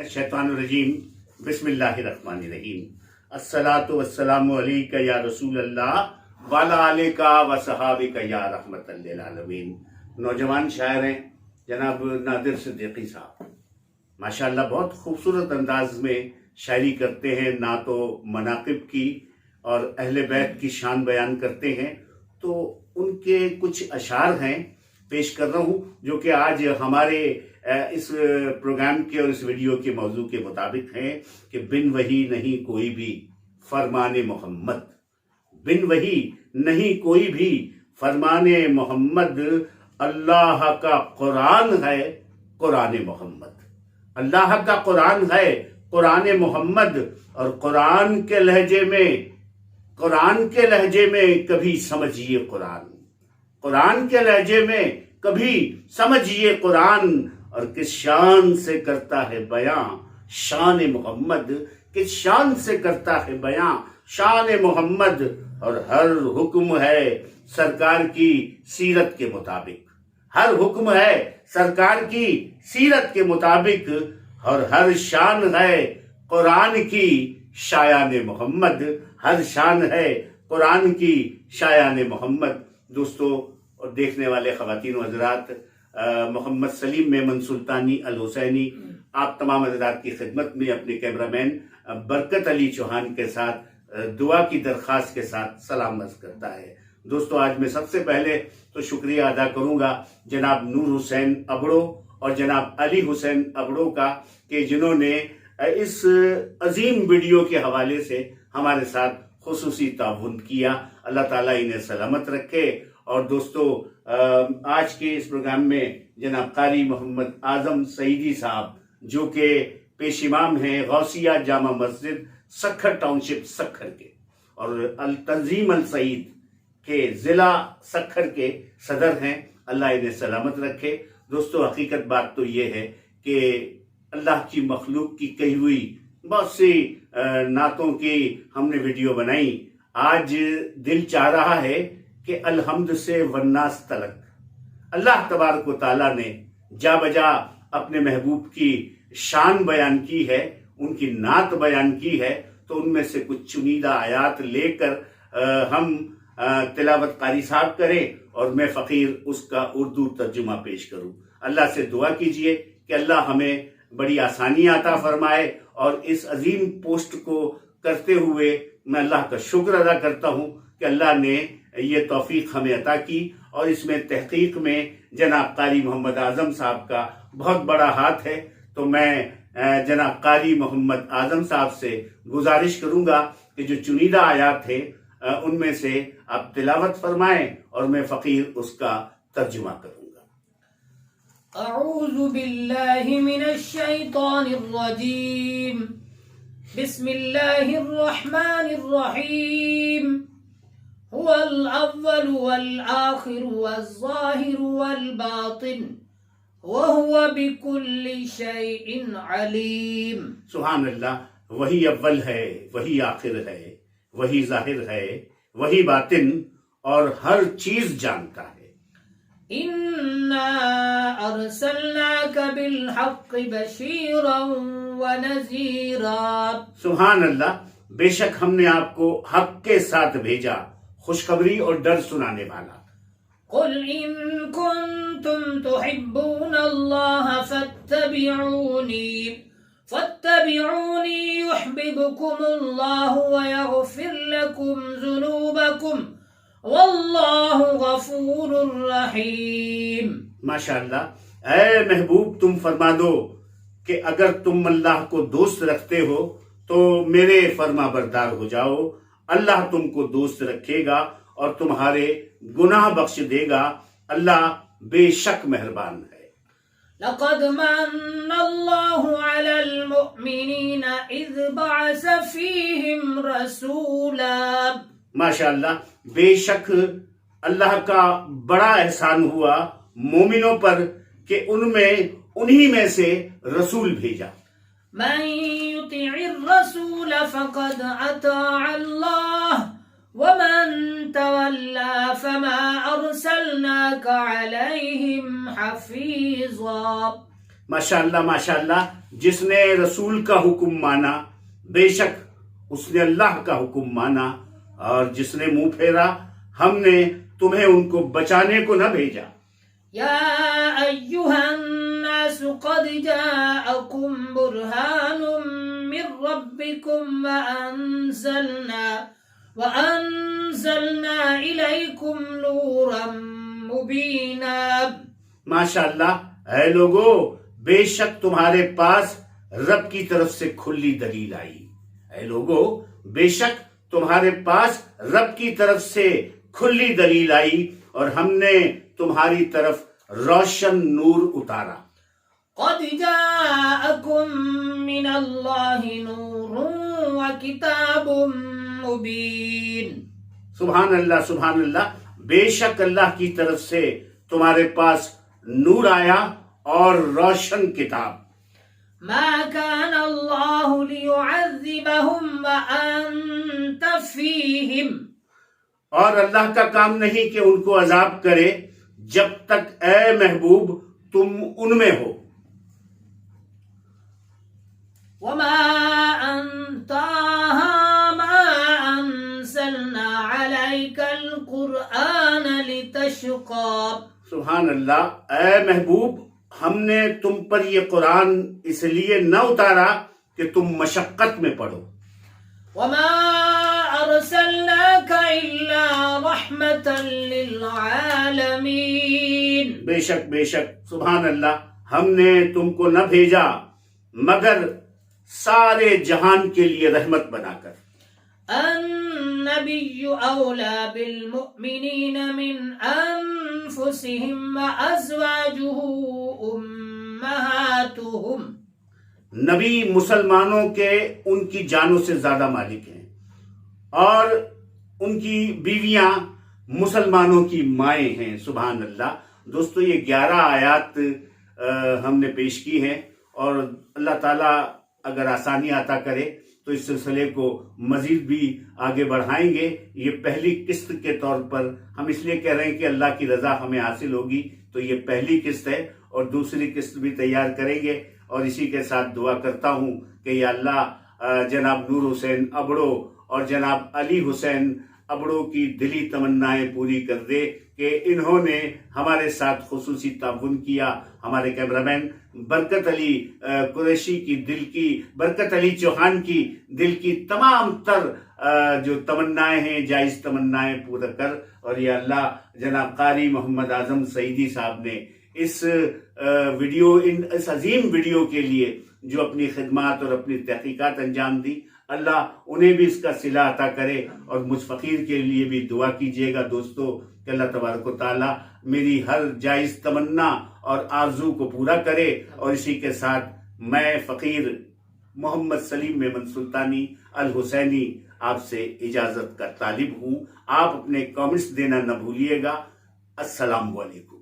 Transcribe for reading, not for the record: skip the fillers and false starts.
الشیطان الرجیم بسم اللہ الرحمن الرحیم الصلاۃ والسلام علیک یا رسول اللہ وعلی آلک و صحابک یا رحمت للعالمین۔ نوجوان شاعر ہیں جناب نادر صدیقی صاحب، ماشاءاللہ بہت خوبصورت انداز میں شاعری کرتے ہیں، نعت و مناقب کی اور اہل بیت کی شان بیان کرتے ہیں۔ تو ان کے کچھ اشعار ہیں پیش کر رہا ہوں جو کہ آج ہمارے اس پروگرام کے اور اس ویڈیو کے موضوع کے مطابق ہیں کہ بن وحی نہیں کوئی بھی فرمان محمد، بن وحی نہیں کوئی بھی فرمان محمد، اللہ کا قرآن ہے قرآن محمد، اللہ کا قرآن ہے قرآن محمد۔ اور قرآن کے لہجے میں کبھی سمجھیے قرآن، قرآن کے لہجے میں کبھی سمجھیے قرآن، اور کس شان سے کرتا ہے بیاں شان محمد، کس شان سے کرتا ہے بیاں شان محمد۔ اور ہر حکم ہے سرکار کی سیرت کے مطابق، ہر حکم ہے سرکار کی سیرت کے مطابق، اور ہر شان ہے قرآن کی شایان محمد، ہر شان ہے قرآن کی شایان محمد۔ دوستو اور دیکھنے والے خواتین و حضرات، محمد سلیم میمن سلطانی الحسینی آپ تمام حضرات کی خدمت میں اپنے کیمرہ مین برکت علی چوہان کے ساتھ دعا کی درخواست کے ساتھ سلام عرض کرتا ہے۔ دوستو آج میں سب سے پہلے تو شکریہ ادا کروں گا جناب نور حسین ابڑو اور جناب علی حسین ابڑو کا کہ جنہوں نے اس عظیم ویڈیو کے حوالے سے ہمارے ساتھ خصوصی تعاون کیا۔ اللہ تعالیٰ انہیں سلامت رکھے۔ اور دوستو آج کے اس پروگرام میں جناب قاری محمد اعظم سعیدی صاحب جو کہ پیش امام ہیں غوثیہ جامع مسجد سکھر ٹاؤن شپ سکھر کے، اور التنظیم السعید کے ضلع سکھر کے صدر ہیں، اللہ انہیں سلامت رکھے۔ دوستو حقیقت بات تو یہ ہے کہ اللہ کی مخلوق کی کہی ہوئی بہت سی نعتوں کی ہم نے ویڈیو بنائی۔ آج دل چاہ رہا ہے کہ الحمد سے والناس تلک اللہ تبارک و تعالیٰ نے جا بجا اپنے محبوب کی شان بیان کی ہے، ان کی نعت بیان کی ہے، تو ان میں سے کچھ چنیدہ آیات لے کر ہم تلاوت قاری صاحب کریں اور میں فقیر اس کا اردو ترجمہ پیش کروں۔ اللہ سے دعا کیجئے کہ اللہ ہمیں بڑی آسانی عطا فرمائے، اور اس عظیم پوسٹ کو کرتے ہوئے میں اللہ کا شکر ادا کرتا ہوں کہ اللہ نے یہ توفیق ہمیں عطا کی، اور اس میں تحقیق میں جناب قاری محمد اعظم صاحب کا بہت بڑا ہاتھ ہے۔ تو میں جناب قاری محمد اعظم صاحب سے گزارش کروں گا کہ جو چنیدہ آیات ہیں ان میں سے آپ تلاوت فرمائیں اور میں فقیر اس کا ترجمہ کروں گا۔ اعوذ باللہ من الشیطان الرجیم، بسم اللہ الرحمن الرحیم، هو الأول والآخر والظاهر والباطن وهو بكل شيء عليم۔ سبحان اللہ، وہی اول ہے، وہی آخر ہے، وہی ظاہر ہے، وہی باطن، اور ہر چیز جانتا ہے۔ اِنَّا أَرْسَلْنَاكَ بِالْحَقِّ بَشِيرًا وَنَذِيرًا۔ سبحان اللہ، بے شک ہم نے آپ کو حق کے ساتھ بھیجا، خوشخبری اور ڈر سنانے والا۔ قُلْ إِن كُنتُمْ تُحِبُّونَ اللَّهَ فَاتَّبِعُونِي يُحْبِبْكُمُ اللَّهُ وَيَغْفِرْ لَكُمْ ذُنُوبَكُمْ وَاللَّهُ غَفُورٌ رَحِيمٌ۔ ماشاءاللہ، اے محبوب تم فرما دو کہ اگر تم اللہ کو دوست رکھتے ہو تو میرے فرما بردار ہو جاؤ، اللہ تم کو دوست رکھے گا اور تمہارے گناہ بخش دے گا، اللہ بے شک مہربان ہے۔ لقد من الله على المؤمنين إذ بعث فيهم رسولا۔ ماشاءاللہ، بے شک اللہ کا بڑا احسان ہوا مومنوں پر کہ انہی میں سے رسول بھیجا۔ من يطع الرسول فقد اطاع الله ومن تولى فما ارسلناك عليهم حفيظا۔ ماشاءاللہ جس نے رسول کا حکم مانا بے شک اس نے اللہ کا حکم مانا، اور جس نے منہ پھیرا ہم نے تمہیں ان کو بچانے کو نہ بھیجا۔ يا أيها الناس قد جاءكم برهان من ربكم وأنزلنا إليكم نورا مبينا۔ ماشاءاللہ اے لوگو، بے شک تمہارے پاس رب کی طرف سے کھلی دلیل آئی۔ اے لوگو، بے شک تمہارے پاس رب کی طرف سے کھلی دلیل آئی، اور ہم نے تمہاری طرف روشن نور اتارا۔ قد جاءكم من الله نور وكتاب مبين۔ سبحان اللہ، بے شک اللہ کی طرف سے تمہارے پاس نور آیا اور روشن کتاب۔ ما كان الله ليعذبهم وأنت فيهم۔ اور اللہ کا کام نہیں کہ ان کو عذاب کرے جب تک اے محبوب تم ان میں ہو۔ وما ما أنزلنا عليك القرآن لتشقى۔ سبحان اللہ، اے محبوب ہم نے تم پر یہ قرآن اس لیے نہ اتارا کہ تم مشقت میں پڑھو۔ وما أرسلناك إلا رحمة للعالمين۔ بے شک سبحان اللہ، ہم نے تم کو نہ بھیجا مگر سارے جہان کے لیے رحمت بنا کر۔ النبي أولى بالمؤمنين من أنفسهم وأزواجه أمهاتهم۔ نبی مسلمانوں کے ان کی جانوں سے زیادہ مالک ہیں، اور ان کی بیویاں مسلمانوں کی مائیں ہیں۔ سبحان اللہ۔ دوستو، یہ 11 آیات ہم نے پیش کی ہیں، اور اللہ تعالیٰ اگر آسانی عطا کرے تو اس سلسلے کو مزید بھی آگے بڑھائیں گے۔ یہ پہلی قسط کے طور پر ہم اس لیے کہہ رہے ہیں کہ اللہ کی رضا ہمیں حاصل ہوگی، تو یہ پہلی قسط ہے، اور دوسری قسط بھی تیار کریں گے۔ اور اسی کے ساتھ دعا کرتا ہوں کہ یا اللہ جناب نور حسین ابڑو اور جناب علی حسین ابڑو کی دلی تمنائیں پوری کر دے کہ انہوں نے ہمارے ساتھ خصوصی تعاون کیا۔ ہمارے کیمرامین برکت علی قریشی کی برکت علی چوہان کی دل کی تمام تر جو تمنائیں ہیں جائز تمنائیں پورا کر، اور یا اللہ جناب قاری محمد اعظم سعیدی صاحب نے اس عظیم ویڈیو کے لیے جو اپنی خدمات اور اپنی تحقیقات انجام دی، اللہ انہیں بھی اس کا صلہ عطا کرے، اور مجھ فقیر کے لیے بھی دعا کیجیے گا دوستو کہ اللہ تبارک و تعالی میری ہر جائز تمنا اور آرزو کو پورا کرے۔ اور اسی کے ساتھ میں فقیر محمد سلیم میمن سلطانی الحسینی آپ سے اجازت کا طالب ہوں۔ آپ اپنے کامنٹس دینا نہ بھولیے گا۔ السلام علیکم۔